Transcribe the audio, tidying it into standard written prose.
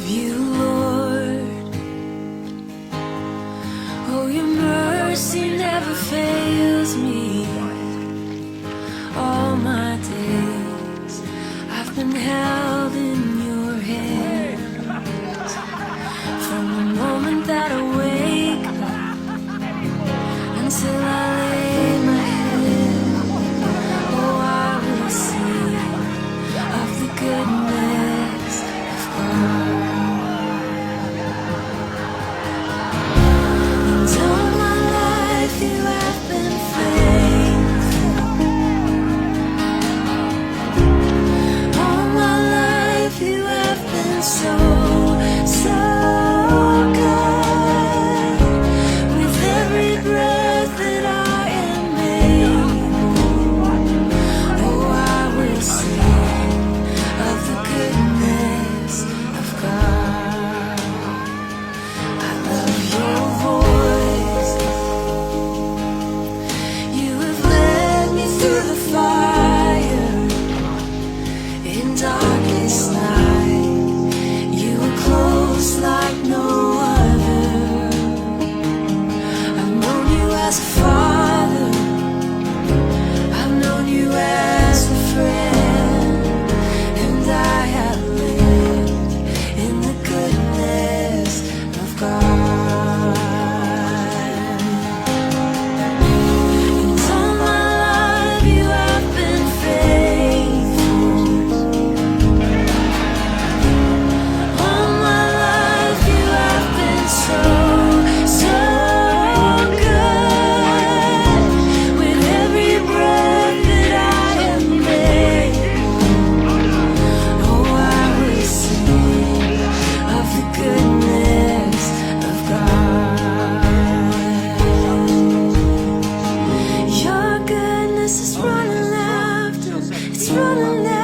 you, Lord. Oh, your mercy never fails me. All my days I've been held in your hands. From the moment that I wake up until I lay my head, oh, I will sing of the goodness of God. And all my life you have been faithful. All my life you have been so good. With every breath that I am able, oh, I will sing of the goodness of God. I love your voice. You have led me through the fire in darkest night. You are close like no other. I've known you as a father. I've known you as a friend. And I have lived in the goodness of God. And all my life you have been faithful. All my life you have been so good. With every breath that I am able, oh, I will sing of the goodness of God. Your goodness is running after, it's running after.